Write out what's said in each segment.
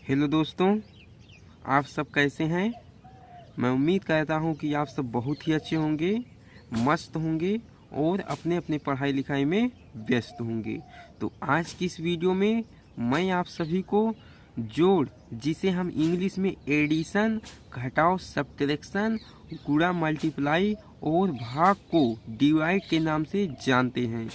Hello दोस्तों, आप सब कैसे हैं। मैं उम्मीद करता हूं कि आप सब बहुत ही अच्छे होंगे, मस्त होंगे और अपने अपने पढ़ाई लिखाई में व्यस्त होंगे। तो आज की इस वीडियो में मैं आप सभी को जोड़, जिसे हम इंग्लिश में एडिशन, घटाव, सब्ट्रैक्शन, गुणा, मल्टीप्लाई और भाग को डिवाइड के नाम से जानते हैं,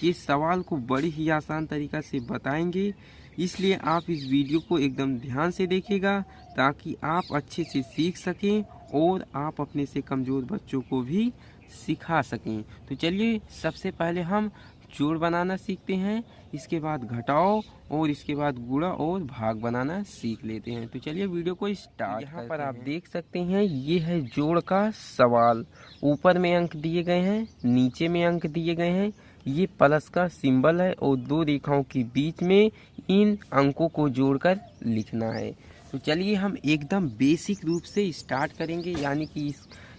कि इस सवाल को बड़ी ही आसान तरीका से बताएंगे। इसलिए आप इस वीडियो को एकदम ध्यान से देखिएगा ताकि आप अच्छे से सीख सकें और आप अपने से कमज़ोर बच्चों को भी सिखा सकें। तो चलिए सबसे पहले हम जोड़ बनाना सीखते हैं, इसके बाद घटाओ और इसके बाद गुणा और भाग बनाना सीख लेते हैं। तो चलिए वीडियो को स्टार्ट करते हैं। यहाँ पर आप देख सकते हैं ये है जोड़ का सवाल। ऊपर में अंक दिए गए हैं, नीचे में अंक दिए गए हैं। ये प्लस का सिंबल है और दो रेखाओं के बीच में इन अंकों को जोड़कर लिखना है। तो चलिए हम एकदम बेसिक रूप से स्टार्ट करेंगे, यानी कि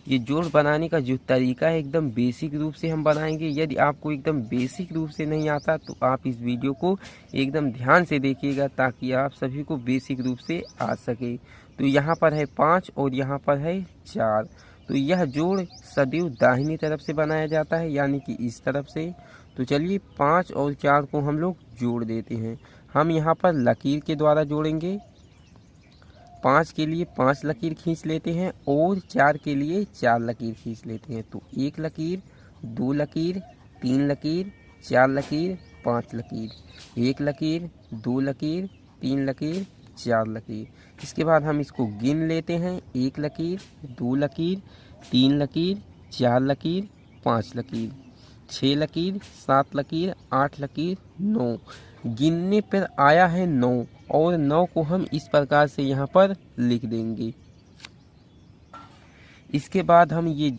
ये जोड़ बनाने का जो तरीका है एकदम बेसिक रूप से हम बनाएंगे। यदि आपको एकदम बेसिक रूप से नहीं आता तो आप इस वीडियो को एकदम ध्यान से देखिएगा ताकि आप सभी को बेसिक रूप से आ सके। तो यहाँ पर है 5 और यहाँ पर है 4। तो यह जोड़ सदैव दाहिनी तरफ से बनाया जाता है, यानी कि इस तरफ से। तो चलिए 5 और 4 को हम लोग जोड़ देते हैं। हम यहाँ पर लकीर के द्वारा जोड़ेंगे। 5 के लिए 5 लकीर खींच लेते हैं और 4 के लिए 4 लकीर खींच लेते हैं। तो 1 लकीर, 2 लकीर, 3 लकीर, 4 लकीर, 5 लकीर, 1 लकीर, 2 लकीर, 3 लकीर, 4 लकीर। इसके बाद हम इसको गिन लेते हैं। 1 लकीर, 2 लकीर, 3 लकीर, 4 लकीर, 5 लकीर, 6 लकीर, 7 लकीर, 8 लकीर, 9। गिनने पर आया है 9 और 9 को हम इस प्रकार से यहाँ पर लिख देंगे। इसके बाद हम ये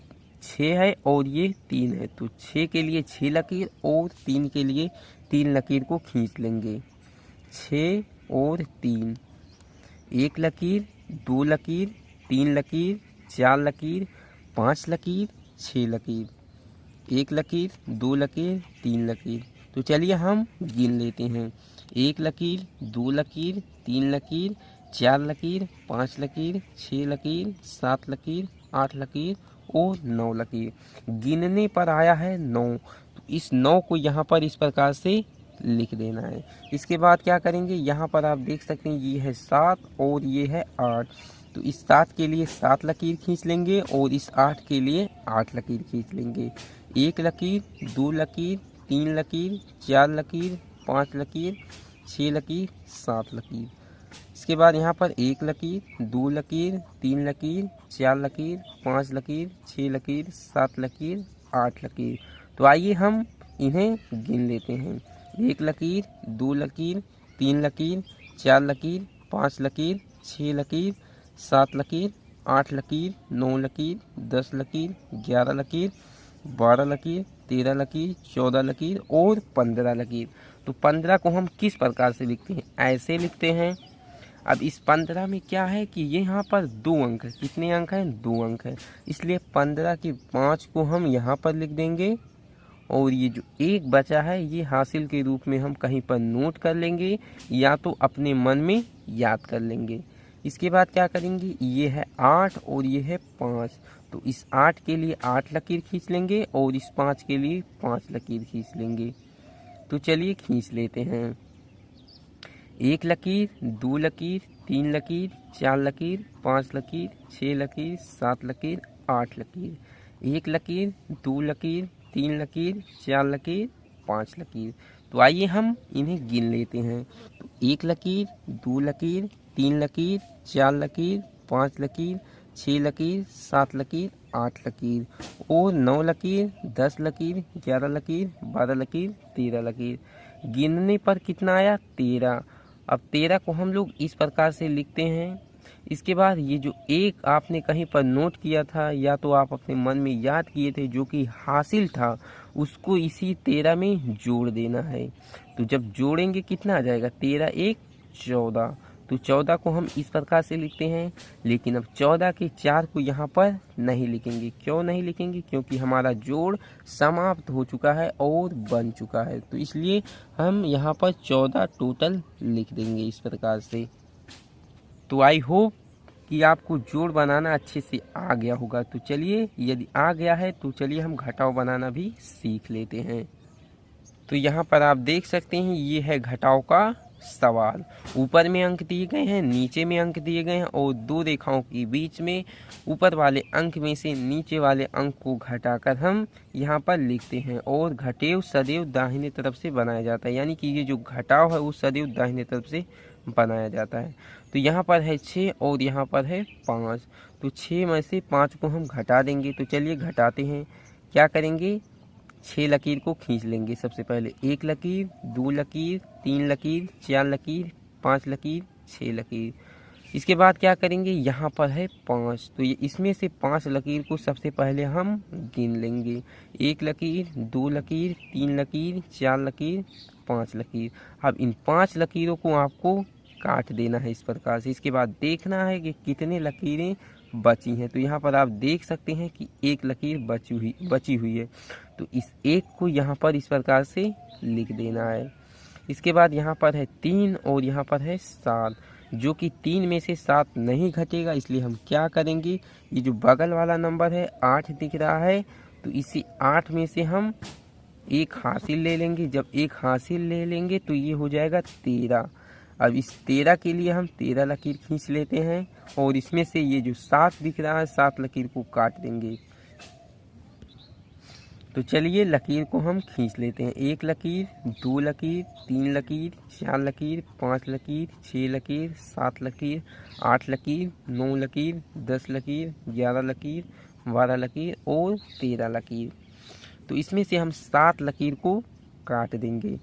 6 है और ये 3 है, तो 6 के लिए 6 लकीर और 3 के लिए 3 लकीर को खींच लेंगे। 6 और 3, 1 लकीर, 2 लकीर, 3 लकीर, 4 लकीर, 5 लकीर, 6 लकीर, 1 लकीर, 2 लकीर, 3 लकीर। तो चलिए हम गिन लेते हैं। 1 लकीर, 2 लकीर, 3 लकीर, 4 लकीर, 5 लकीर, 6 लकीर, 7 लकीर, 8 लकीर और 9 लकीर। गिनने पर आया है 9, तो इस 9 को यहाँ पर इस प्रकार से लिख देना है। इसके बाद क्या करेंगे, यहाँ पर आप देख सकते हैं ये है 7 और ये है 8। तो इस 7 के लिए 7 लकीर खींच लेंगे और इस 8 के लिए 8 लकीर खींच लेंगे। 1 लकीर, 2 लकीर, 3 लकीर, 4 लकीर, 5 लकीर, 6 लकीर, 7 लकीर। इसके बाद यहाँ पर 1 लकीर, 2 लकीर, 3 लकीर, 4 लकीर, 5 लकीर, 6 लकीर, 7 लकीर, 8 लकीर। तो आइए हम इन्हें गिन लेते हैं। 1 लकीर, 2 लकीर, 3 लकीर, 4 लकीर, 5 लकीर, 6 लकीर, 7 लकीर, 8 लकीर, 9 लकीर, 10 लकीर, 11 लकीर, 12 लकीर, 13 लकीर, 14 लकीर और 15 लकीर। तो 15 को हम किस प्रकार से लिखते हैं, ऐसे लिखते हैं। अब इस 15 में क्या है कि ये यहाँ पर 2 अंक है। कितने अंक हैं, 2 अंक है। इसलिए 15 के 5 को हम यहाँ पर लिख देंगे और ये जो 1 बचा है ये हासिल के रूप में हम कहीं पर नोट कर लेंगे या तो अपने मन में याद कर लेंगे। इसके बाद क्या करेंगे, ये है 8 और ये है 5। तो इस 8 के लिए 8 लकीर खींच लेंगे और इस 5 के लिए 5 लकीर खींच लेंगे। तो चलिए खींच लेते हैं। 1 लकीर, 2 लकीर, 3 लकीर, 4 लकीर, 5 लकीर, 6 लकीर, 7 लकीर, 8 लकीर। 1 लकीर, 2 लकीर, 3 लकीर, 4 लकीर, 5 लकीर। तो आइए हम इन्हें गिन लेते हैं। तो 1 लकीर, 2 लकीर, 3 लकीर, 4 लकीर, 5 लकीर, 6 लकीर, 7 लकीर, 8 लकीर और 9 लकीर, 10 लकीर, 11 लकीर, 12 लकीर, 13 लकीर। गिनने पर कितना आया, 13। अब 13 को हम लोग इस प्रकार से लिखते हैं। इसके बाद ये जो 1 आपने कहीं पर नोट किया था या तो आप अपने मन में याद किए थे जो कि हासिल था, उसको इसी 13 में जोड़ देना है। तो जब जोड़ेंगे कितना आ जाएगा, 13 1 14। तो 14 को हम इस प्रकार से लिखते हैं। लेकिन अब 14 के 4 को यहाँ पर नहीं लिखेंगे। क्यों नहीं लिखेंगे, क्योंकि हमारा जोड़ समाप्त हो चुका है और बन चुका है। तो इसलिए हम यहाँ पर 14 टोटल लिख देंगे इस प्रकार से। तो आई होप कि आपको जोड़ बनाना अच्छे से आ गया होगा। तो चलिए, यदि आ गया है तो चलिए हम घटाव बनाना भी सीख लेते हैं। तो यहाँ पर आप देख सकते हैं ये है घटाव का सवाल। ऊपर में अंक दिए गए हैं, नीचे में अंक दिए गए हैं और दो रेखाओं के बीच में ऊपर वाले अंक में से नीचे वाले अंक को घटाकर हम यहाँ पर लिखते हैं। और घटेव सदैव दाहिने तरफ से बनाया जाता है, यानी कि ये जो घटाव है वो सदैव दाहिने तरफ से बनाया जाता है। तो यहाँ पर है 6 और यहाँ पर है 5। तो 6 में से 5 को हम घटा देंगे। तो चलिए घटाते हैं। क्या करेंगे, 6 लकीर को खींच लेंगे। सबसे पहले 1 लकीर, 2 लकीर, 3 लकीर, 4 लकीर, 5 लकीर, 6 लकीर। इसके बाद क्या करेंगे, यहाँ पर है 5, तो ये इसमें से 5 लकीर को सबसे पहले हम गिन लेंगे। 1 लकीर, 2 लकीर, 3 लकीर, 4 लकीर, 5 लकीर। अब इन 5 लकीरों को आपको काट देना है इस प्रकार से। इसके बाद देखना है कि कितने लकीरें बची हैं। तो यहाँ पर आप देख सकते हैं कि 1 लकीर बची हुई है। तो इस 1 को यहाँ पर इस प्रकार से लिख देना है। इसके बाद यहाँ पर है 3 और यहाँ पर है 7, जो कि 3 में से 7 नहीं घटेगा, इसलिए हम क्या करेंगे, ये जो बगल वाला नंबर है 8 दिख रहा है, तो इसी 8 में से हम 1 हासिल ले लेंगे। जब 1 हासिल ले लेंगे तो ये हो जाएगा 13। अब इस 13 के लिए हम 13 लकीर खींच लेते हैं और इसमें से ये जो 7 दिख रहा है 7 लकीर को काट देंगे। तो चलिए लकीर को हम खींच लेते हैं। 1 लकीर, 2 लकीर, 3 लकीर, 4 लकीर, 5 लकीर, 6 लकीर, 7 लकीर, 8 लकीर, 9 लकीर, 10 लकीर, 11 लकीर, 12 लकीर और 13 लकीर। तो इसमें से हम 7 लकीर को काट देंगे।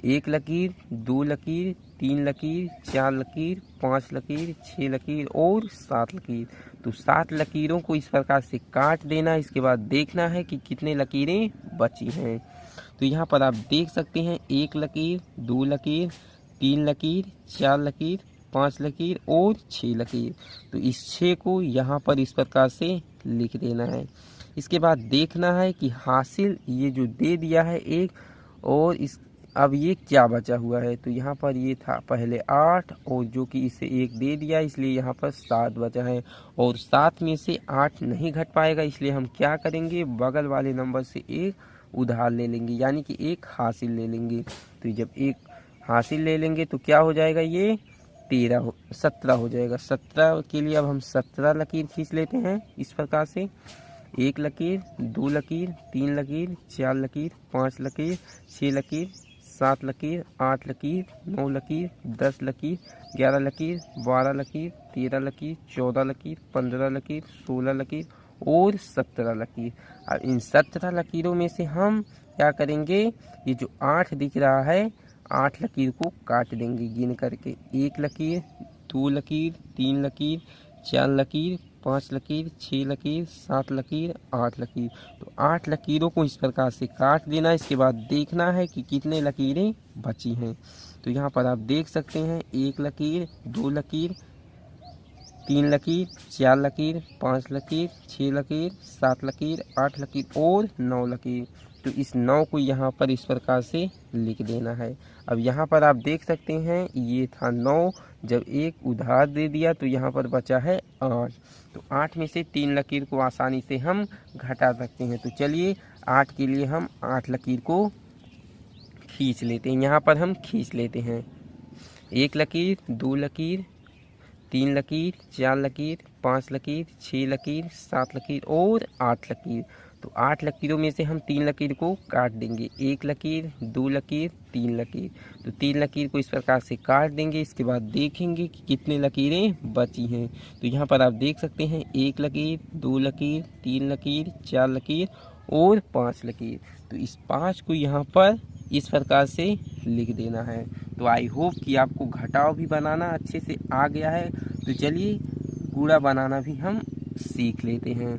1 लकीर, 2 लकीर, 3 लकीर, 4 लकीर, 5 लकीर, 6 लकीर और 7 लकीर। तो 7 लकीरों को इस प्रकार से काट देना। इसके बाद देखना है कि कितने लकीरें बची हैं। तो यहाँ पर आप देख सकते हैं 1 लकीर, 2 लकीर, 3 लकीर, 4 लकीर, 5 लकीर और 6 लकीर। तो इस 6 को यहाँ पर इस प्रकार से लिख देना है। इसके बाद देखना है कि हासिल ये जो दे दिया है 1, और इस अब ये क्या बचा हुआ है। तो यहाँ पर ये था पहले 8 और जो कि इसे 1 दे दिया, इसलिए यहाँ पर 7 बचा है। और 7 में से 8 नहीं घट पाएगा, इसलिए हम क्या करेंगे, बगल वाले नंबर से 1 उधार ले लेंगे, यानी कि 1 हासिल ले लेंगे। तो जब 1 हासिल ले लेंगे तो क्या हो जाएगा, ये 17 हो जाएगा। 17 के लिए अब हम 17 लकीर खींच लेते हैं इस प्रकार से। 1 लकीर, 2 लकीर, 3 लकीर, 4 लकीर, 5 लकीर, 6 लकीर, 7 लकीर, 8 लकीर, 9 लकीर, 10 लकीर, 11 लकीर, 12 लकीर, 13 लकीर, 14 लकीर, 15 लकीर, 16 लकीर और 17 लकीर। अब इन 17 लकीरों में से हम क्या करेंगे, ये जो 8 दिख रहा है 8 लकीर को काट देंगे गिन करके। 1 लकीर, 2 लकीर, 3 लकीर, 4 लकीर, 5 लकीर, 6 लकीर, 7 लकीर, 8 लकीर। तो 8 लकीरों को इस प्रकार से काट देना। इसके बाद देखना है कि कितने लकीरें बची हैं। तो यहाँ पर आप देख सकते हैं 1 लकीर, 2 लकीर, 3 लकीर, 4 लकीर, 5 लकीर, 6 लकीर, 7 लकीर, 8 लकीर और 9 लकीर। तो इस 9 को यहाँ पर इस प्रकार से लिख देना है। अब यहाँ पर आप देख सकते हैं ये था 9, जब 1 उधार दे दिया तो यहाँ पर बचा है 8। तो 8 में से 3 लकीर को आसानी से हम घटा सकते हैं। तो चलिए 8 के लिए हम 8 लकीर को खींच लेते हैं। यहाँ पर हम खींच लेते हैं 1 लकीर, 2 लकीर, 3 लकीर, 4 लकीर, 5 लकीर, 6 लकीर, 7 लकीर और 8 लकीर। तो 8 लकीरों में से हम 3 लकीर को काट देंगे। 1 लकीर, 2 लकीर, 3 लकीर। तो 3 लकीर को इस प्रकार से काट देंगे। इसके बाद देखेंगे कि कितने लकीरें बची हैं। तो यहाँ पर आप देख सकते हैं 1 लकीर, 2 लकीर, 3 लकीर, 4 लकीर और 5 लकीर। तो इस 5 को यहाँ पर इस प्रकार से लिख देना है। तो आई होप कि आपको घटाव भी बनाना अच्छे से आ गया है। तो चलिए गुणा बनाना भी हम सीख लेते हैं।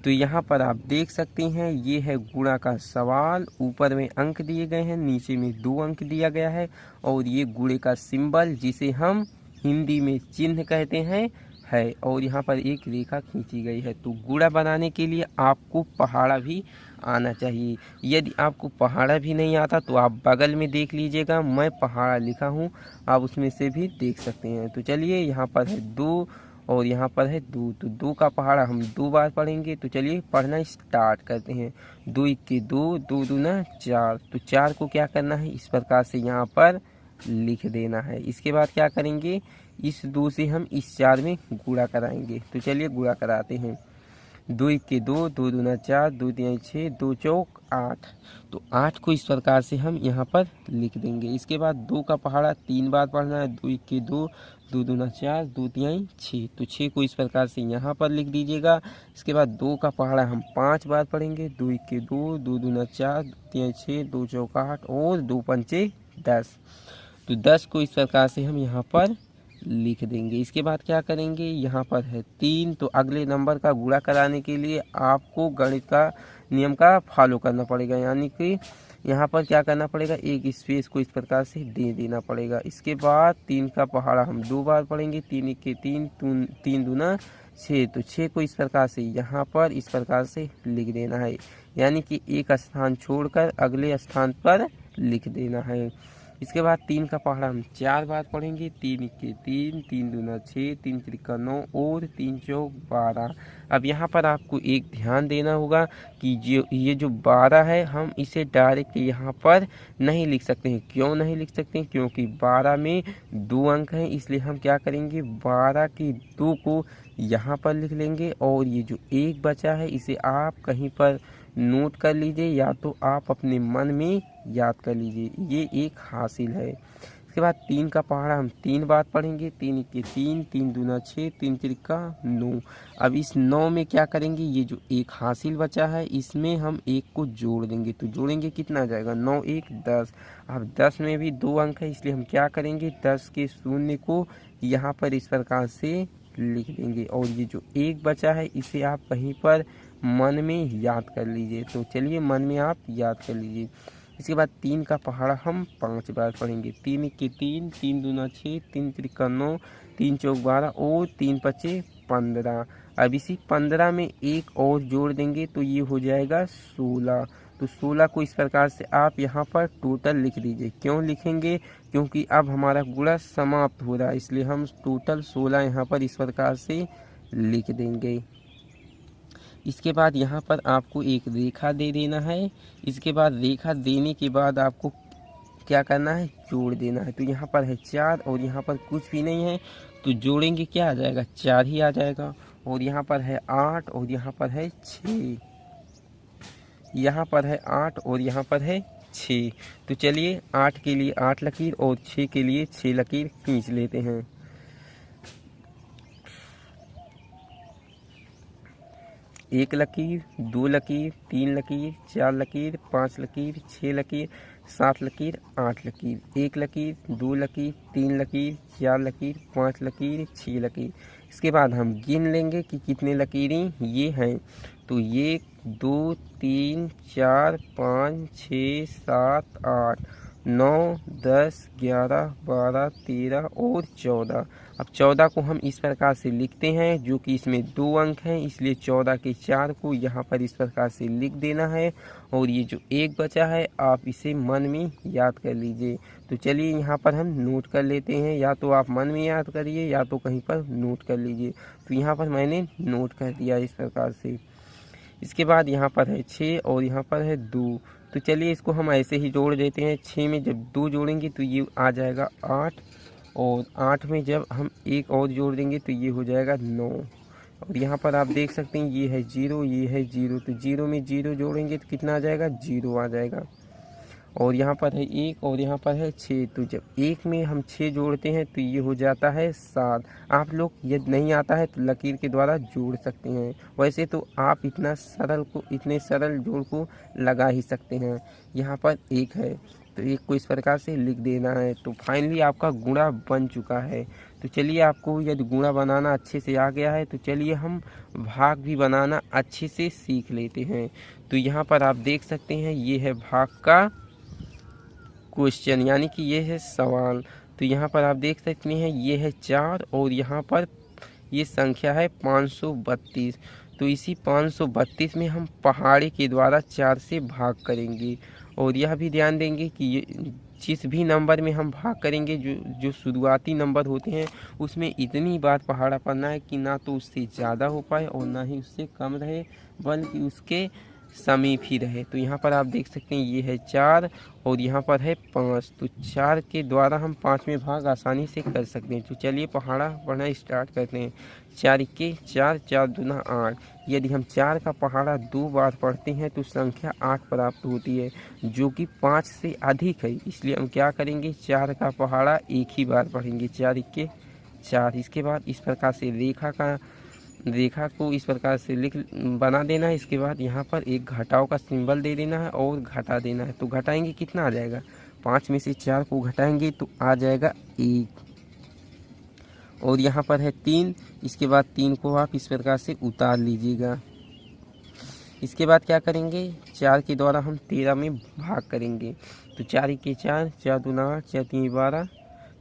तो यहाँ पर आप देख सकते हैं ये है गुणा का सवाल। ऊपर में अंक दिए गए हैं, नीचे में 2 अंक दिया गया है और ये गुणे का सिंबल जिसे हम हिंदी में चिन्ह कहते हैं है और यहाँ पर एक रेखा खींची गई है। तो गुणा बनाने के लिए आपको पहाड़ा भी आना चाहिए। यदि आपको पहाड़ा भी नहीं आता तो आप बगल में देख लीजिएगा, मैं पहाड़ा लिखा हूँ, आप उसमें से भी देख सकते हैं। तो चलिए, यहाँ पर है 2 और यहाँ पर है 2, तो 2 का पहाड़ा हम 2 बार पढ़ेंगे। तो चलिए पढ़ना स्टार्ट करते हैं। 2 1 2, 2 दूना 4। तो 4 को क्या करना है, इस प्रकार से यहाँ पर लिख देना है। इसके बाद क्या करेंगे, इस 2 से हम इस 4 में गुणा कराएंगे। तो चलिए गुणा कराते हैं। 2 1 2, 2 दूना 4, 2 3 6, 2 चौक 8। तो 8 को इस प्रकार से हम यहाँ पर लिख देंगे। इसके बाद 2 का पहाड़ा 3 बार पढ़ना है। 2 1 2, 2 दूना 4, 2 3 6। तो 6 को इस प्रकार से यहाँ पर लिख दीजिएगा। इसके बाद 2 का पहाड़ा हम 5 बार पढ़ेंगे। 2 1 2, 2 दूना 4, 2 3 6, 2 चौक 8 और 2 पंचे 10। तो 10 को इस प्रकार से हम यहाँ पर लिख देंगे। इसके बाद क्या करेंगे, यहाँ पर है 3। तो अगले नंबर का गुणा कराने के लिए आपको गणित का नियम का फॉलो करना पड़ेगा, यानी कि यहाँ पर क्या करना पड़ेगा, एक स्पेस को इस प्रकार से दे देना पड़ेगा। इसके बाद 3 का पहाड़ा हम 2 बार पढ़ेंगे। 3 1 3, 3 दूना 6। तो 6 को इस प्रकार से यहाँ पर इस प्रकार से लिख देना है, यानी कि एक स्थान छोड़कर अगले स्थान पर लिख देना है। इसके बाद 3 का पहाड़ा हम 4 बार पढ़ेंगे। 3 1 3, 3 दूना 6, 3 3 9 और 3 चौक 12। अब यहाँ पर आपको एक ध्यान देना होगा कि ये जो 12 है, हम इसे डायरेक्ट यहाँ पर नहीं लिख सकते हैं। क्यों नहीं लिख सकते हैं, क्योंकि 12 में 2 अंक हैं, इसलिए हम क्या करेंगे, 12 के 2 को यहाँ पर लिख लेंगे और ये जो 1 बचा है इसे आप कहीं पर नोट कर लीजिए, या तो आप अपने मन में याद कर लीजिए, ये एक हासिल है। इसके बाद 3 का पहाड़ा हम 3 बार पढ़ेंगे। 3 1 3, 3 दूना 6, 3 3 9। अब इस 9 में क्या करेंगे, ये जो एक हासिल बचा है इसमें हम 1 को जोड़ देंगे। तो जोड़ेंगे कितना आ जाएगा, 9 1 10। अब 10 में भी 2 अंक है, इसलिए हम क्या करेंगे, 10 के शून्य को यहाँ पर इस प्रकार से लिख देंगे और ये जो 1 बचा है इसे आप कहीं पर मन में याद कर लीजिए। तो चलिए मन में आप याद कर लीजिए। इसके बाद 3 का पहाड़ा हम 5 बार पढ़ेंगे। 3 1 3, 3 दूना 6, 3 3 9, 3 चौक 12 और 3 5 15। अब इसी 15 में 1 और जोड़ देंगे तो ये हो जाएगा 16। तो 16 को इस प्रकार से आप यहाँ पर टोटल लिख दीजिए। क्यों लिखेंगे, क्योंकि अब हमारा गुणा समाप्त हो रहा है, इसलिए हम टोटल 16 यहाँ पर इस प्रकार से लिख देंगे। इसके बाद यहाँ पर आपको एक रेखा दे देना है। इसके बाद रेखा देने के बाद आपको क्या करना है, जोड़ देना है। तो यहाँ पर है 4 और यहाँ पर कुछ भी नहीं है, तो जोड़ेंगे क्या आ जाएगा, 4 ही आ जाएगा। और यहाँ पर है 8 और यहाँ पर है 6, यहाँ पर है 8 और यहाँ पर है 6। तो चलिए 8 के लिए 8 लकीर और 6 के लिए 6 लकीर खींच लेते हैं। 1 लकीर, 2 लकीर, 3 लकीर, 4 लकीर, 5 लकीर, 6 लकीर, 7 लकीर, 8 लकीर। 1 लकीर, 2 लकीर, 3 लकीर, 4 लकीर, 5 लकीर, 6 लकीर। इसके बाद हम गिन लेंगे कि कितने लकीरें ये हैं। तो 1 2 3 4 5 6 7 8 9 10 11 12 13 और 14। अब 14 को हम इस प्रकार से लिखते हैं, जो कि इसमें 2 अंक हैं, इसलिए 14 के 4 को यहाँ पर इस प्रकार से लिख देना है। और ये जो 1 बचा है आप इसे मन में याद कर लीजिए। तो चलिए यहाँ पर हम नोट कर लेते हैं, या तो आप मन में याद करिए या तो कहीं पर नोट कर लीजिए। तो यहाँ पर मैंने नोट कर दिया इस प्रकार से। इसके बाद यहाँ पर है 6 और यहाँ पर है 2। तो चलिए इसको हम ऐसे ही जोड़ देते हैं। 6 में जब 2 जोड़ेंगे तो ये आ जाएगा 8 और 8 में जब हम 1 और जोड़ देंगे तो ये हो जाएगा 9। और यहाँ पर आप देख सकते हैं ये है 0, ये है 0, तो 0 में 0 जोड़ेंगे तो कितना आ जाएगा, 0 आ जाएगा। और यहाँ पर है 1 और यहाँ पर है 6, तो जब 1 में हम 6 जोड़ते हैं तो ये हो जाता है 7। आप लोग यदि नहीं आता है तो लकीर के द्वारा जोड़ सकते हैं, वैसे तो आप इतने सरल जोड़ को लगा ही सकते हैं। यहाँ पर 1 है तो 1 को इस प्रकार से लिख देना है। तो फाइनली आपका गुणा बन चुका है। तो चलिए आपको यदि गुणा बनाना अच्छे से आ गया है तो चलिए हम भाग भी बनाना अच्छे से सीख लेते हैं। तो यहाँ पर आप देख सकते हैं ये है भाग का क्वेश्चन, यानी कि ये है सवाल। तो यहाँ पर आप देख सकते हैं ये है 4 और यहाँ पर ये संख्या है 532। तो इसी 532 में हम पहाड़े के द्वारा 4 से भाग करेंगे। और यह भी ध्यान देंगे कि ये जिस भी नंबर में हम भाग करेंगे, जो जो शुरुआती नंबर होते हैं, उसमें इतनी बार पहाड़ा पढ़ना है कि ना तो उससे ज़्यादा हो पाए और ना ही उससे कम रहे, बल्कि उसके समीप ही रहे। तो यहाँ पर आप देख सकते हैं ये है 4 और यहाँ पर है 5। तो 4 के द्वारा हम 5 में भाग आसानी से कर सकते हैं। तो चलिए पहाड़ा पढ़ना स्टार्ट करते हैं। 4 के 4, 4 दूना 8। यदि हम 4 का पहाड़ा 2 बार पढ़ते हैं तो संख्या 8 प्राप्त होती है, जो कि 5 से अधिक है। इसलिए हम क्या करेंगे, 4 का पहाड़ा एक ही बार पढ़ेंगे, 4 के 4। इसके बाद इस प्रकार से रेखा को इस प्रकार से बना देना है। इसके बाद यहाँ पर एक घटाव का सिंबल दे देना है और घटा देना है। तो घटाएंगे कितना आ जाएगा, 5 में से 4 को घटाएंगे तो आ जाएगा 1। और यहाँ पर है 3। इसके बाद 3 को आप इस प्रकार से उतार लीजिएगा। इसके बाद क्या करेंगे, 4 के द्वारा हम 13 में भाग करेंगे। तो 4 के 4, 4 दूना 8, 4 तीन 12,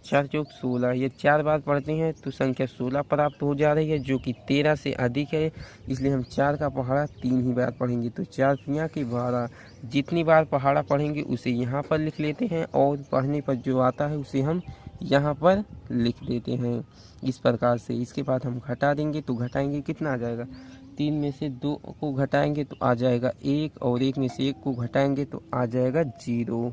4 चौक 16। ये 4 बार पढ़ते हैं तो संख्या 16 प्राप्त हो जा रही है, जो कि 13 से अधिक है। इसलिए हम 4 का पहाड़ा 3 ही बार पढ़ेंगे। तो 4 तियाँ के 12। जितनी बार पहाड़ा पढ़ेंगे उसे यहाँ पर लिख लेते हैं और पढ़ने पर जो आता है उसे हम यहाँ पर लिख देते हैं इस प्रकार से। इसके बाद हम घटा देंगे तो घटाएंगे कितना आ जाएगा, 3 में से 2 को घटाएंगे तो आ जाएगा 1 और 1 में से 1 को घटाएंगे तो आ जाएगा 0।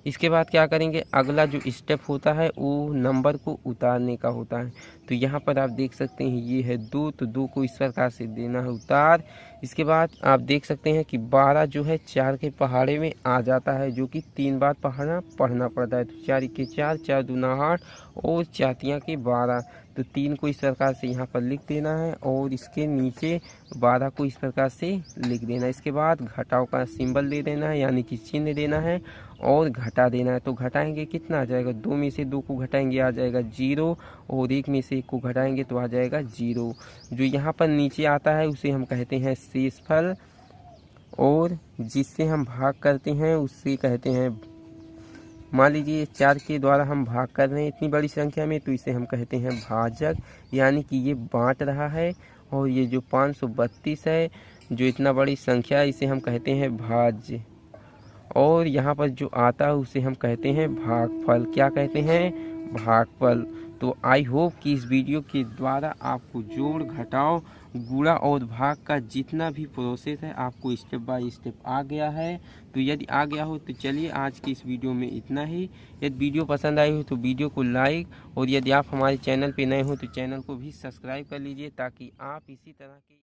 इसके बाद क्या करेंगे, अगला जो स्टेप होता है वो नंबर को उतारने का होता है। तो यहाँ पर आप देख सकते हैं ये है 2, तो 2 को इस प्रकार से देना है उतार। इसके बाद आप देख सकते हैं कि 12 जो है 4 के पहाड़े में आ जाता है, जो कि 3 बार पढ़ना पड़ता है। तो 4 के 4, 4 दूना 8 और 4 तियाँ के 12। तो 3 को इस प्रकार से यहाँ पर लिख देना है और इसके नीचे 12 को इस प्रकार से लिख देना है। इसके बाद घटाव का सिंबल दे देना है, यानी कि चिन्ह देना है और घटा देना है। तो घटाएंगे कितना आ जाएगा, 2 में से 2 को घटाएंगे आ जाएगा 0 और 1 में से 1 को घटाएंगे तो आ जाएगा 0। जो यहाँ पर नीचे आता है उसे हम कहते हैं शेषफल, और जिससे हम भाग करते हैं उससे कहते हैं, मान लीजिए 4 के द्वारा हम भाग कर रहे हैं इतनी बड़ी संख्या में, तो इसे हम कहते हैं भाजक, यानी कि ये बांट रहा है। और ये जो 532 है, जो इतना बड़ी संख्या है, इसे हम कहते हैं भाज्य। और यहाँ पर जो आता है उसे हम कहते हैं भागफल। क्या कहते हैं, भागफल। तो आई होप कि इस वीडियो के द्वारा आपको जोड़, घटाव, गुणा और भाग का जितना भी प्रोसेस है आपको स्टेप बाय स्टेप आ गया है। तो यदि आ गया हो तो चलिए आज की इस वीडियो में इतना ही। यदि वीडियो पसंद आई हो तो वीडियो को लाइक, और यदि आप हमारे चैनल पे नए हो तो चैनल को भी सब्सक्राइब कर लीजिए, ताकि आप इसी तरह के